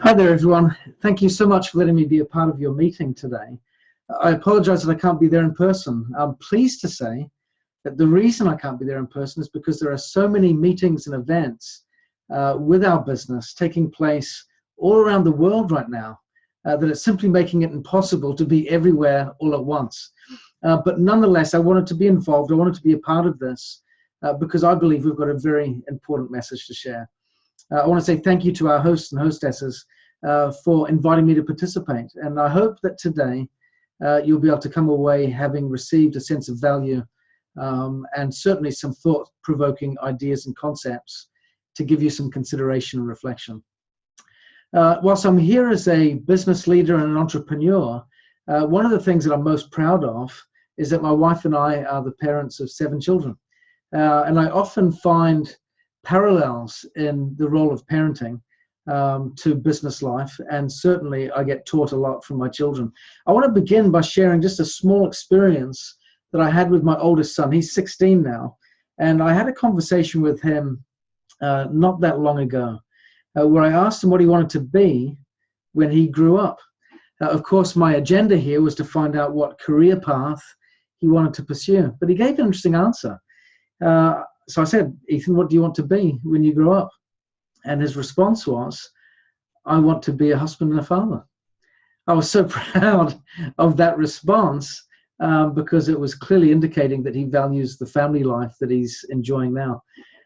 Hi there, everyone. Thank you so much for letting me be a part of your meeting today. I apologize that I can't be there in person. I'm pleased to say that the reason I can't be there in person is because there are so many meetings and events with our business taking place all around the world right now that it's simply making it impossible to be everywhere all at once. But nonetheless, I wanted to be involved. I wanted to be a part of this because I believe we've got a very important message to share. I want to say thank you to our hosts and hostesses for inviting me to participate. And I hope that today you'll be able to come away having received a sense of value and certainly some thought-provoking ideas and concepts to give you some consideration and reflection. Whilst I'm here as a business leader and an entrepreneur, one of the things that I'm most proud of is that my wife and I are the parents of 7 children. And I often find parallels in the role of parenting to business life, and certainly I get taught a lot from my children. I want to begin by sharing just a small experience that I had with my oldest son. He's 16 now, and I had a conversation with him not that long ago where I asked him what he wanted to be when he grew up. Of course, my agenda here was to find out what career path he wanted to pursue, but he gave an interesting answer. So I said, Ethan, what do you want to be when you grow up? And his response was, I want to be a husband and a father. I was so proud of that response because it was clearly indicating that he values the family life that he's enjoying now.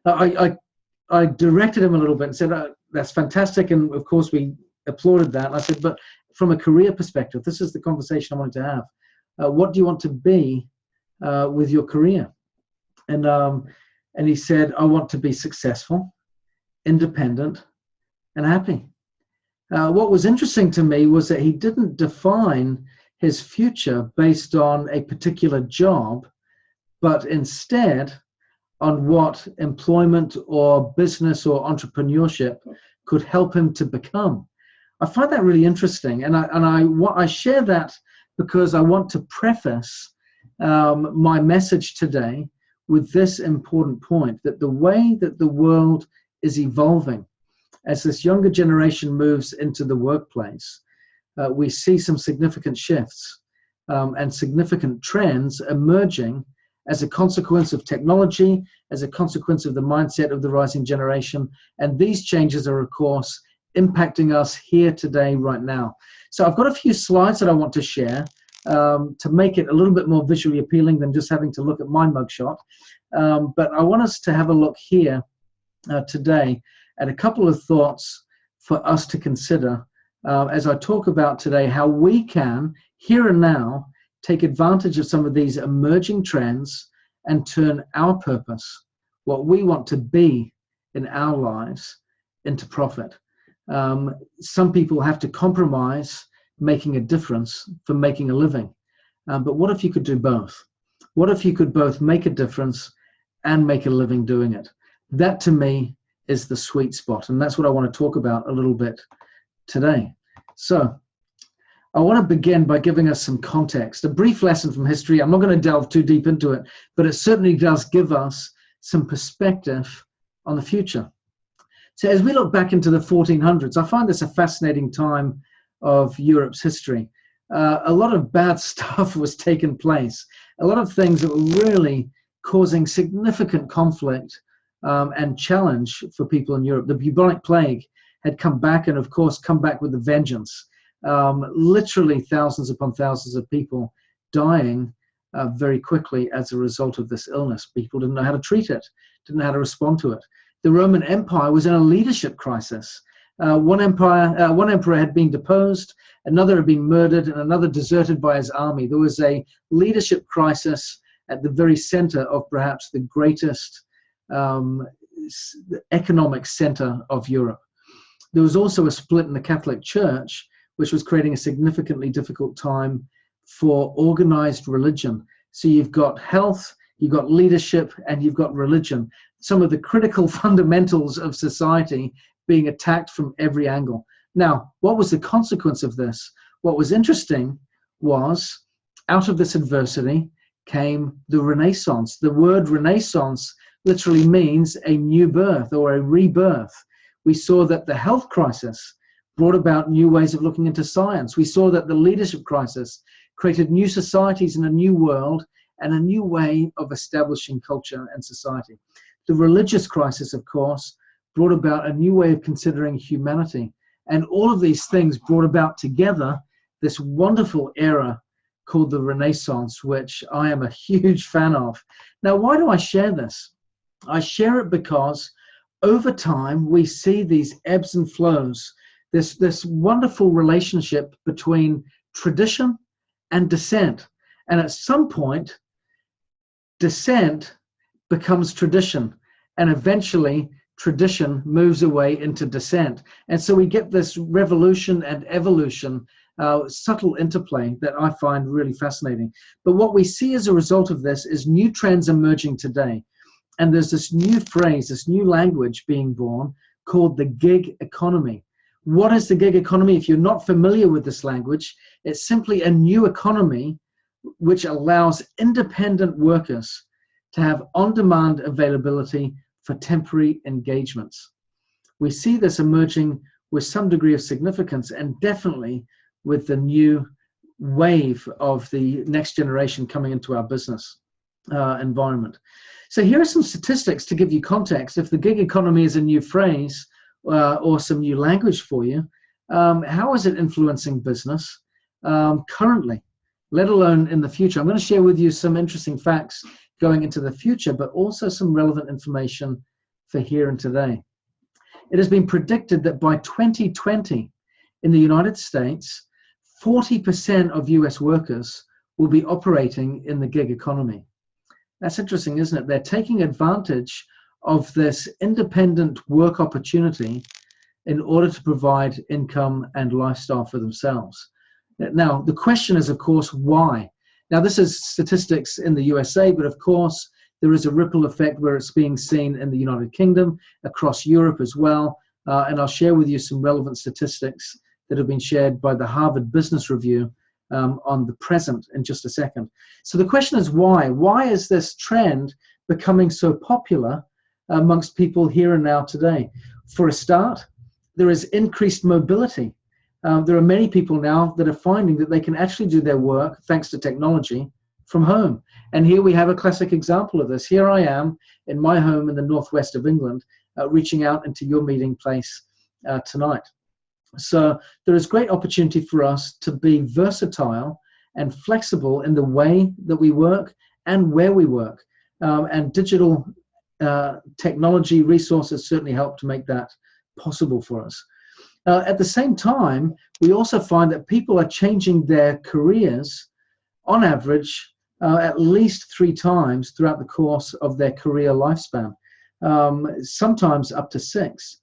I directed him a little bit and said, that's fantastic. And of course, we applauded that. And I said, but from a career perspective, this is the conversation I wanted to have. What do you want to be with your career? And he said, I want to be successful, independent, and happy. What was interesting to me was that he didn't define his future based on a particular job, but instead on what employment or business or entrepreneurship could help him to become. I find that really interesting, and I share that because I want to preface my message today with this important point, that the way that the world is evolving as this younger generation moves into the workplace, we see some significant shifts and significant trends emerging as a consequence of technology, as a consequence of the mindset of the rising generation. And these changes are, of course, impacting us here today, right now. So I've got a few slides that I want to share to make it a little bit more visually appealing than just having to look at my mugshot. But I want us to have a look here today at a couple of thoughts for us to consider as I talk about today how we can, here and now, take advantage of some of these emerging trends and turn our purpose, what we want to be in our lives, into profit. Some people have to compromise making a difference for making a living. But what if you could do both? What if you could both make a difference and make a living doing it? That to me is the sweet spot. And that's what I want to talk about a little bit today. So I want to begin by giving us some context, a brief lesson from history. I'm not going to delve too deep into it, but it certainly does give us some perspective on the future. So as we look back into the 1400s, I find this a fascinating time of Europe's history. A lot of bad stuff was taking place. A lot of things that were really causing significant conflict and challenge for people in Europe. The bubonic plague had come back, and of course come back with a vengeance. Literally thousands upon thousands of people dying very quickly as a result of this illness. People didn't know how to treat it, didn't know how to respond to it. The Roman Empire was in a leadership crisis. One emperor had been deposed, another had been murdered, and another deserted by his army. There was a leadership crisis at the very center of perhaps the greatest economic center of Europe. There was also a split in the Catholic Church, which was creating a significantly difficult time for organized religion. So you've got health, you've got leadership, and you've got religion. Some of the critical fundamentals of society being attacked from every angle. Now, what was the consequence of this? What was interesting was, out of this adversity came the Renaissance. The word Renaissance literally means a new birth or a rebirth. We saw that the health crisis brought about new ways of looking into science. We saw that the leadership crisis created new societies in a new world and a new way of establishing culture and society. The religious crisis, of course, brought about a new way of considering humanity. And all of these things brought about together this wonderful era called the Renaissance, which I am a huge fan of. Now, why do I share this? I share it because over time we see these ebbs and flows, this wonderful relationship between tradition and dissent. And at some point, dissent becomes tradition, and eventually tradition moves away into dissent. And so we get this revolution and evolution, subtle interplay that I find really fascinating. But what we see as a result of this is new trends emerging today. And there's this new phrase, this new language being born called the gig economy. What is the gig economy? If you're not familiar with this language, it's simply a new economy which allows independent workers to have on-demand availability for temporary engagements. We see this emerging with some degree of significance, and definitely with the new wave of the next generation coming into our business environment. So here are some statistics to give you context. If the gig economy is a new phrase or some new language for you, how is it influencing business currently, let alone in the future? I'm going to share with you some interesting facts going into the future, but also some relevant information for here and today. It has been predicted that by 2020 in the United States, 40% of US workers will be operating in the gig economy. That's interesting, isn't it? They're taking advantage of this independent work opportunity in order to provide income and lifestyle for themselves. Now, the question is, of course, why? Now, this is statistics in the USA, but of course, there is a ripple effect where it's being seen in the United Kingdom, across Europe as well. And I'll share with you some relevant statistics that have been shared by the Harvard Business Review on the present in just a second. So the question is why? Why is this trend becoming so popular amongst people here and now today? For a start, there is increased mobility. There are many people now that are finding that they can actually do their work, thanks to technology, from home. And here we have a classic example of this. Here I am in my home in the northwest of England, reaching out into your meeting place tonight. So there is great opportunity for us to be versatile and flexible in the way that we work and where we work. And digital technology resources certainly help to make that possible for us. At the same time, we also find that people are changing their careers on average at least 3 times throughout the course of their career lifespan, sometimes up to 6.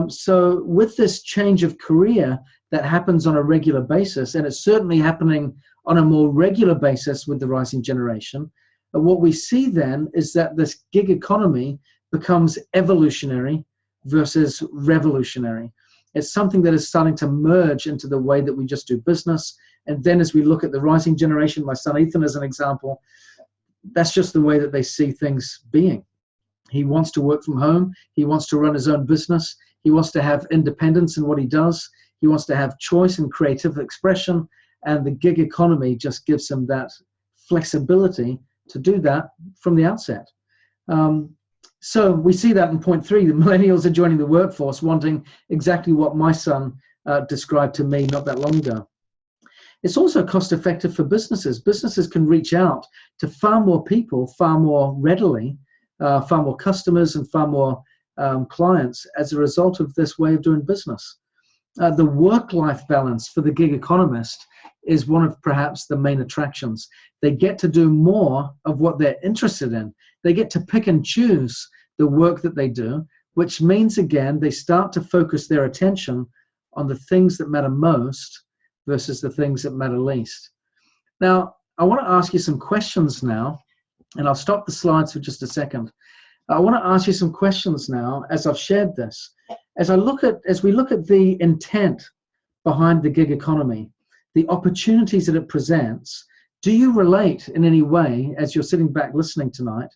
So with this change of career that happens on a regular basis, and it's certainly happening on a more regular basis with the rising generation, what we see then is that this gig economy becomes evolutionary versus revolutionary. It's something that is starting to merge into the way that we just do business. And then as we look at the rising generation, my son Ethan as an example, that's just the way that they see things being. He wants to work from home. He wants to run his own business. He wants to have independence in what he does. He wants to have choice and creative expression. And the gig economy just gives him that flexibility to do that from the outset. So we see that in point 3, the millennials are joining the workforce, wanting exactly what my son described to me not that long ago. It's also cost effective for businesses. Businesses can reach out to far more people, far more readily, far more customers and far more clients as a result of this way of doing business. The work-life balance for the gig economist is one of perhaps the main attractions. They get to do more of what they're interested in. They get to pick and choose the work that they do, which means, again, they start to focus their attention on the things that matter most versus the things that matter least. Now, I want to ask you some questions now, and I'll stop the slides for just a second. I want to ask you some questions now as I've shared this. As we look at the intent behind the gig economy, the opportunities that it presents, do you relate in any way, as you're sitting back listening tonight,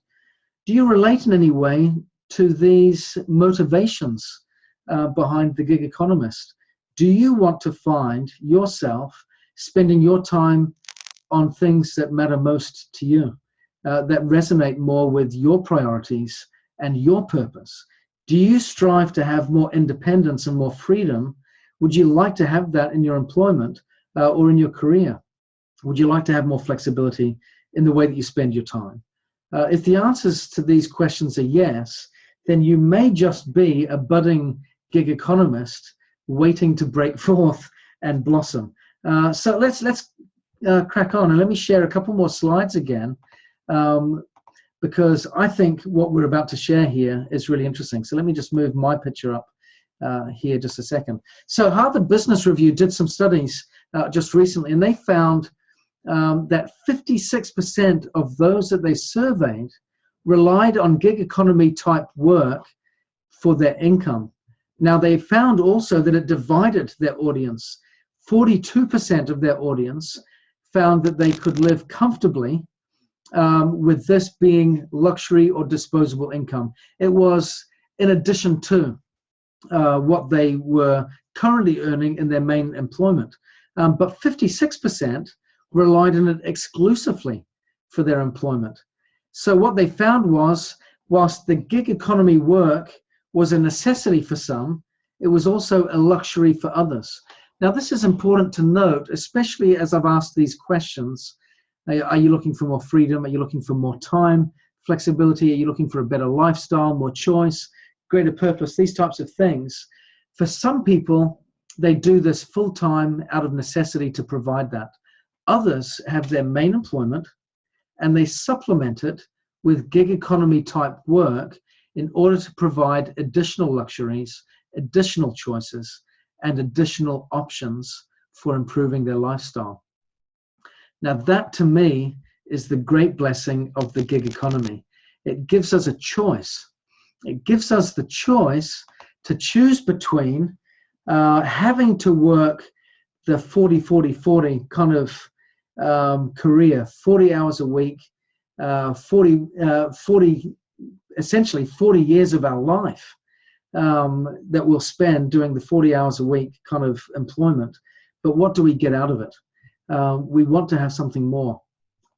do you relate in any way to these motivations behind the gig economist? Do you want to find yourself spending your time on things that matter most to you, that resonate more with your priorities and your purpose? Do you strive to have more independence and more freedom? Would you like to have that in your employment or in your career? Would you like to have more flexibility in the way that you spend your time? If the answers to these questions are yes, then you may just be a budding gig economist waiting to break forth and blossom. So let's crack on, and let me share a couple more slides again, because I think what we're about to share here is really interesting. So let me just move my picture up here just a second. So Harvard Business Review did some studies just recently, and they found that 56% of those that they surveyed relied on gig economy type work for their income. Now, they found also that it divided their audience. 42% of their audience found that they could live comfortably with this being luxury or disposable income. It was in addition to what they were currently earning in their main employment. But 56% relied on it exclusively for their employment. So what they found was, whilst the gig economy work was a necessity for some, it was also a luxury for others. Now, this is important to note, especially as I've asked these questions. Are you looking for more freedom? Are you looking for more time, flexibility? Are you looking for a better lifestyle, more choice, greater purpose, these types of things? For some people, they do this full-time out of necessity to provide that. Others have their main employment and they supplement it with gig economy type work in order to provide additional luxuries, additional choices, and additional options for improving their lifestyle. Now, that to me is the great blessing of the gig economy. It gives us a choice. It gives us the choice to choose between having to work the 40-40-40 kind of career, 40 hours a week, 40 essentially 40 years of our life that we'll spend doing the 40 hours a week kind of employment. But what do we get out of it? We want to have something more.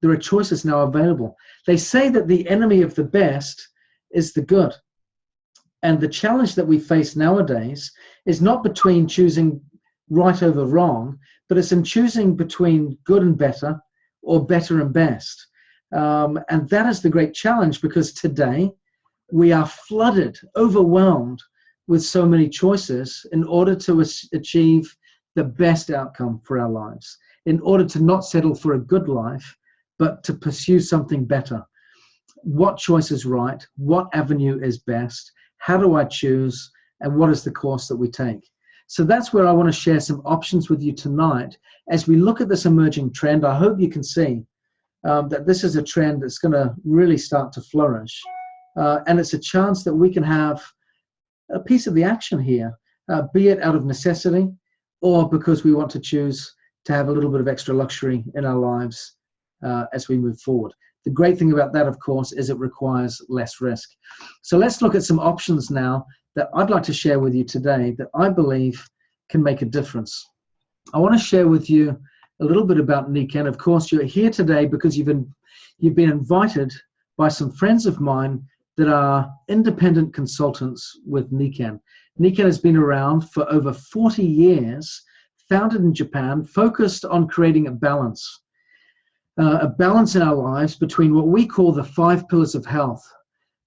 There are choices now available. They say that the enemy of the best is the good. And the challenge that we face nowadays is not between choosing right over wrong, but it's in choosing between good and better or better and best. And that is the great challenge, because today we are flooded, overwhelmed with so many choices in order to achieve the best outcome for our lives, in order to not settle for a good life, but to pursue something better. What choice is right? What avenue is best? How do I choose? And what is the course that we take? So that's where I want to share some options with you tonight. As we look at this emerging trend, I hope you can see that this is a trend that's going to really start to flourish. And it's a chance that we can have a piece of the action here, be it out of necessity or because we want to choose to have a little bit of extra luxury in our lives as we move forward. The great thing about that, of course, is it requires less risk. So let's look at some options now that I'd like to share with you today that I believe can make a difference. I want to share with you a little bit about Nikken. Of course, you're here today because you've been invited by some friends of mine that are independent consultants with Nikken. Nikken has been around for over 40 years, founded in Japan, focused on creating a balance in our lives between what we call the 5 pillars of health: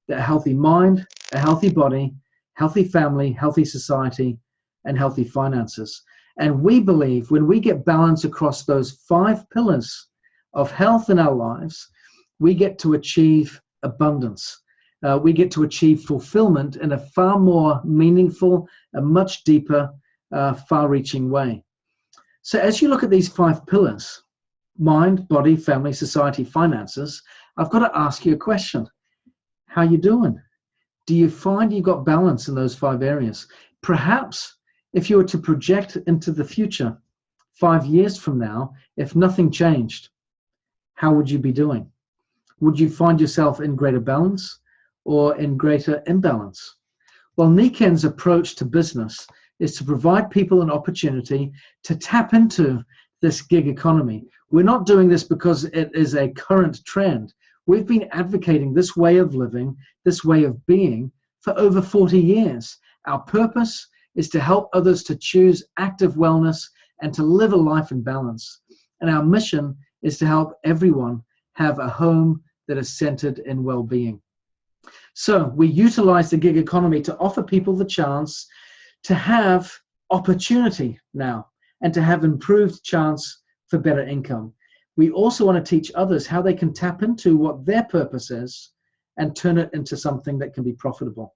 a healthy mind, a healthy body, healthy family, healthy society, and healthy finances. And we believe when we get balance across those 5 pillars of health in our lives, we get to achieve abundance. We get to achieve fulfillment in a far more meaningful, a much deeper, far-reaching way. So as you look at these 5 pillars, mind, body, family, society, finances, I've got to ask you a question. How you doing? Do you find you got balance in those 5 areas? Perhaps if you were to project into the future, 5 years from now, if nothing changed, how would you be doing? Would you find yourself in greater balance or in greater imbalance? Well, Nikken's approach to business is to provide people an opportunity to tap into this gig economy. We're not doing this because it is a current trend. We've been advocating this way of living, this way of being for over 40 years. Our purpose is to help others to choose active wellness and to live a life in balance. And our mission is to help everyone have a home that is centered in well-being. So we utilize the gig economy to offer people the chance to have opportunity now and to have improved chance for better income. We also want to teach others how they can tap into what their purpose is and turn it into something that can be profitable.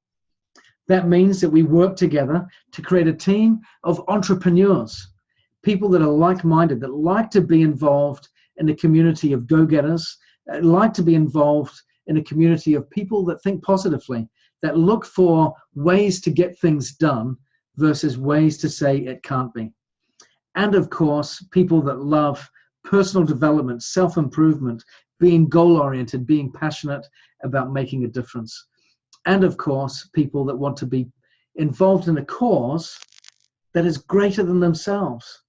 That means that we work together to create a team of entrepreneurs, people that are like-minded, that like to be involved in a community of go-getters, like to be involved in a community of people that think positively, that look for ways to get things done versus ways to say it can't be. And of course, people that love personal development, self-improvement, being goal-oriented, being passionate about making a difference. And of course, people that want to be involved in a cause that is greater than themselves.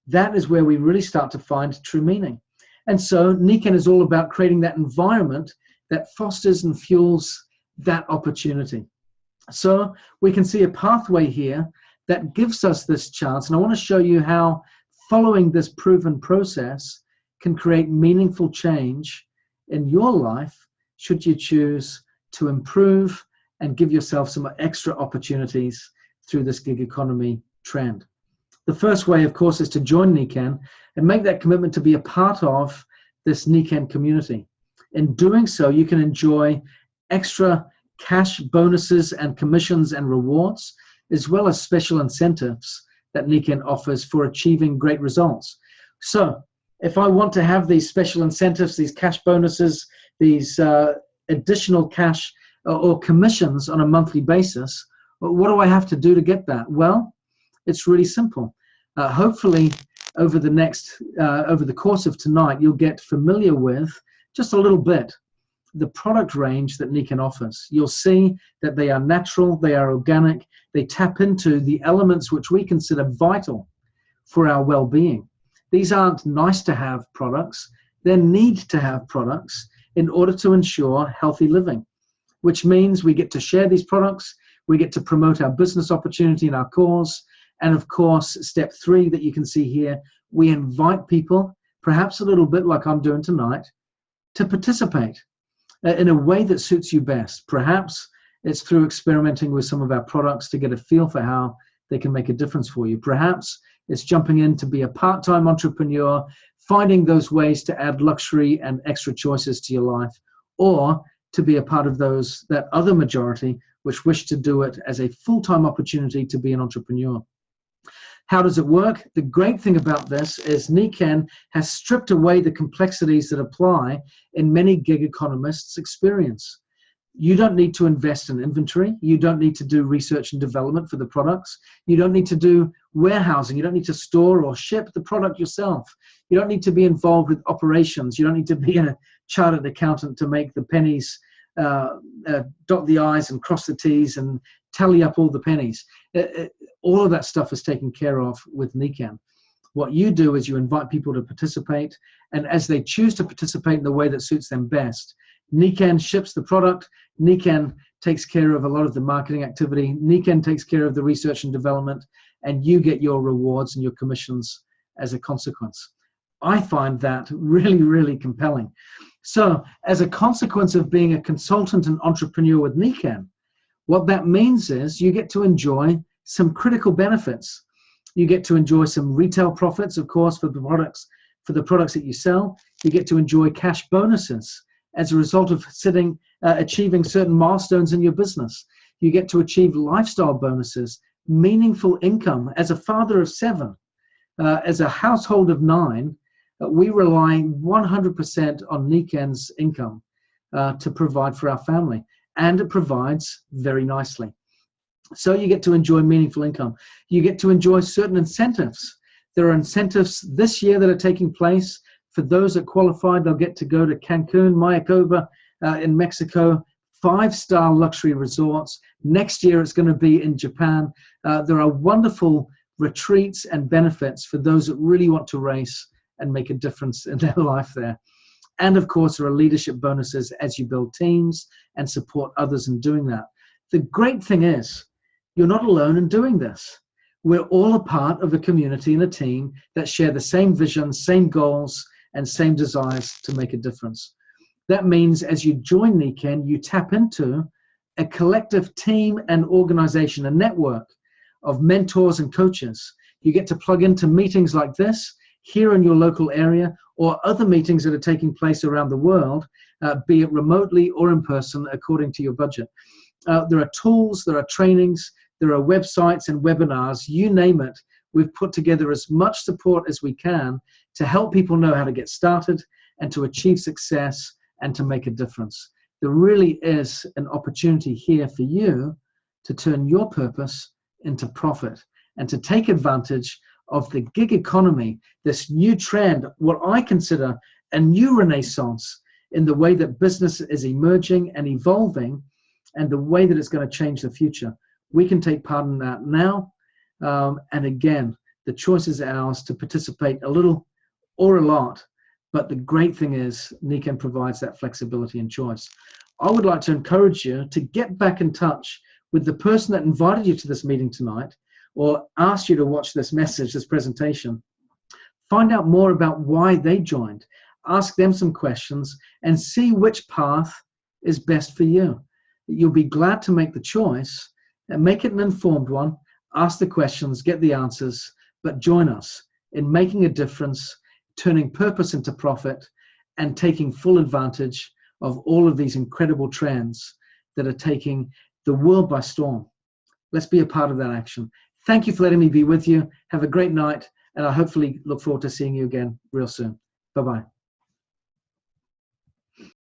That is where we really start to find true meaning. And so Nikken is all about creating that environment that fosters and fuels that opportunity. So we can see a pathway here that gives us this chance. And I want to show you how following this proven process can create meaningful change in your life should you choose to improve and give yourself some extra opportunities through this gig economy trend. The first way, of course, is to join Nikken and make that commitment to be a part of this Nikken community. In doing so, you can enjoy extra cash bonuses and commissions and rewards, as well as special incentives that Nikken offers for achieving great results. So if I want to have these special incentives, these cash bonuses, these additional cash or commissions on a monthly basis, what do I have to do to get that? Well, it's really simple. Hopefully over the course of tonight, you'll get familiar with just a little bit the product range that Nikken offers. You'll see that they are natural, they are organic, they tap into the elements which we consider vital for our well-being. These aren't nice to have products, they're need to have products in order to ensure healthy living, which means we get to share these products, we get to promote our business opportunity and our cause, and of course, step 3 that you can see here, we invite people, perhaps a little bit like I'm doing tonight, to participate in a way that suits you best. Perhaps it's through experimenting with some of our products to get a feel for how they can make a difference for you. Perhaps it's jumping in to be a part-time entrepreneur, finding those ways to add luxury and extra choices to your life, or to be a part of that other majority which wish to do it as a full-time opportunity to be an entrepreneur. How does it work? The great thing about this is Nikken has stripped away the complexities that apply in many gig economists' experience. You don't need to invest in inventory. You don't need to do research and development for the products. You don't need to do warehousing. You don't need to store or ship the product yourself. You don't need to be involved with operations. You don't need to be a chartered accountant to make the pennies, dot the I's and cross the T's and tally up all the pennies. All of that stuff is taken care of with Nikken. What you do is you invite people to participate, and as they choose to participate in the way that suits them best, Nikken ships the product, Nikken takes care of a lot of the marketing activity, Nikken takes care of the research and development, and you get your rewards and your commissions as a consequence. I find that really, really compelling. So as a consequence of being a consultant and entrepreneur with Nikken, what that means is you get to enjoy some critical benefits. You get to enjoy some retail profits, of course, for the products that you sell. You get to enjoy cash bonuses as a result of achieving certain milestones in your business. You get to achieve lifestyle bonuses, meaningful income. As a father of 7, as a household of 9, we rely 100% on Nikken's income to provide for our family. And it provides very nicely. So you get to enjoy meaningful income. You get to enjoy certain incentives. There are incentives this year that are taking place. For those that qualified, they'll get to go to Cancun, Mayakoba in Mexico 5-star luxury resorts. Next year, it's going to be in Japan. There are wonderful retreats and benefits for those that really want to race and make a difference in their life there. And of course, there are leadership bonuses as you build teams and support others in doing that. The great thing is, you're not alone in doing this. We're all a part of a community and a team that share the same vision, same goals, and same desires to make a difference. That means as you join Nikken, you tap into a collective team and organization, a network of mentors and coaches. You get to plug into meetings like this here in your local area, or other meetings that are taking place around the world, be it remotely or in person, according to your budget. There are tools, there are trainings, there are websites and webinars, you name it. We've put together as much support as we can to help people know how to get started and to achieve success and to make a difference. There really is an opportunity here for you to turn your purpose into profit and to take advantage of the gig economy, this new trend, what I consider a new renaissance in the way that business is emerging and evolving and the way that it's going to change the future. We can take part in that now. And again, the choice is ours to participate a little or a lot. But the great thing is Nikken provides that flexibility and choice. I would like to encourage you to get back in touch with the person that invited you to this meeting tonight or asked you to watch this message, this presentation. Find out more about why they joined. Ask them some questions and see which path is best for you. You'll be glad to make the choice and make it an informed one. Ask the questions, get the answers, but join us in making a difference, turning purpose into profit, and taking full advantage of all of these incredible trends that are taking the world by storm. Let's be a part of that action. Thank you for letting me be with you. Have a great night, and I hopefully look forward to seeing you again real soon. Bye-bye.